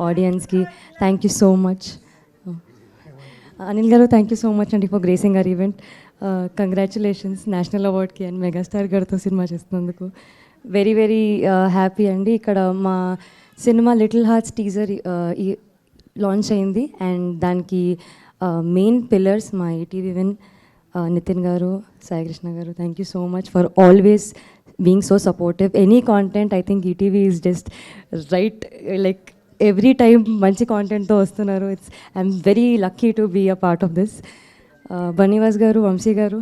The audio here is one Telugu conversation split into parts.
ఆడియన్స్కి thank you so much. Anil garu thank you so much అండి for gracing our event. Congratulations national అవార్డ్కి అండ్ మెగాస్టార్ గారితో సినిమా చేస్తున్నందుకు. వెరీ వెరీ హ్యాపీ అండి. ఇక్కడ మా cinema little hearts teaser launch అయింది అండ్ దానికి మెయిన్ పిల్లర్స్ మా ETV win Nitin garu, Saikrishna garu. Thank you so much for always being so supportive. Any content I think ETV is just right, like every time మంచి కాంటెంట్తో వస్తున్నారు. I'm very lucky to be a part of this. Bunny Vas garu, Vamsi గారు,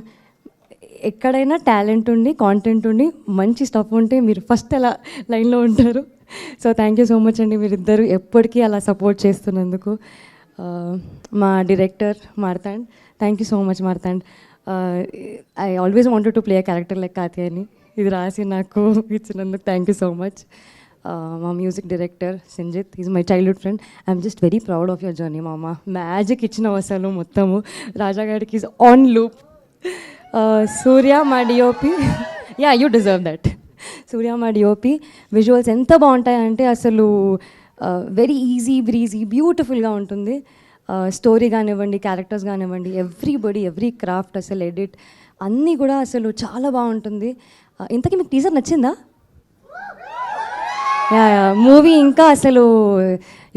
ఎక్కడైనా టాలెంట్ ఉండి కాంటెంట్ ఉండి మంచి స్టఫ్ ఉంటే మీరు ఫస్ట్ అలా లైన్లో ఉంటారు. So thank you so much అండి, మీరిద్దరు ఎప్పటికీ అలా సపోర్ట్ చేస్తున్నందుకు. మా director Marthand, thank you so much Marthand. I always wanted to play a character like Katyayani, ఇది రాసి నాకు ఇచ్చినందుకు థ్యాంక్ యూ సో మచ్. మా music director Sanjith, is my childhood friend. I'm just very proud of your journey మామ. మ్యాజిక్ ఇచ్చిన అసలు మొత్తము. రాజాగాడికి ఈజ్ ఆన్ లూప్. సూర్య మా DOP, yeah you deserve that. సూర్య మా డిఓపి విజువల్స్ ఎంత బాగుంటాయంటే అసలు వెరీ ఈజీ బ్రీజీ బ్యూటిఫుల్గా ఉంటుంది. స్టోరీ కానివ్వండి, క్యారెక్టర్స్ కానివ్వండి, ఎవ్రీబడి, ఎవ్రీ క్రాఫ్ట్, అసలు ఎడిట్ అన్నీ కూడా అసలు చాలా బాగుంటుంది. ఇంతకీ మీకు టీజర్ నచ్చిందా? మూవీ ఇంకా అసలు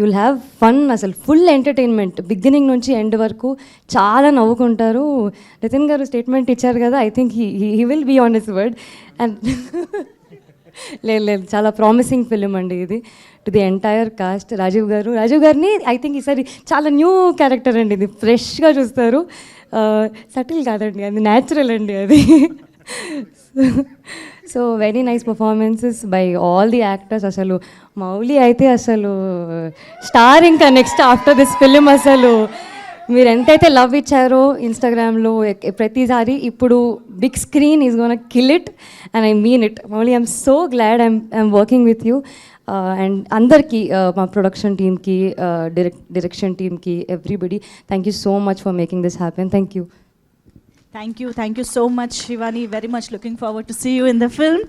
యుల్ హ్యావ్ ఫన్, అసలు ఫుల్ ఎంటర్టైన్మెంట్ బిగినింగ్ నుంచి ఎండ్ వరకు చాలా నవ్వుకుంటారు. నితిన్ గారు స్టేట్మెంట్ ఇచ్చారు కదా, I think he will be on his word. And లేదు చాలా ప్రామిసింగ్ ఫిలిం అండి ఇది. To the entire cast, Rajeev గారిని ఐ థింక్ ఈసారి చాలా న్యూ క్యారెక్టర్ అండి ఇది, ఫ్రెష్గా చూస్తారు. సటిల్ కాదండి, అది న్యాచురల్ అండి అది. So very nice performances by all the actors. అసలు మౌలి అయితే అసలు స్టార్ ఇంకా నెక్స్ట్ ఆఫ్టర్ దిస్ ఫిలిం. అసలు మీరు ఎంతైతే లవ్ ఇచ్చారో ఇన్స్టాగ్రామ్లో ప్రతిసారి, ఇప్పుడు big screen is gonna kill it and I mean it. Mouli I'm so glad I'm working with you. And అందరికీ, మా ప్రొడక్షన్ టీమ్కి, డైరెక్షన్ టీమ్కి, everybody, thank you so much for making this happen. Thank you. Thank you so much, Shivani. Very much looking forward to see you in the film.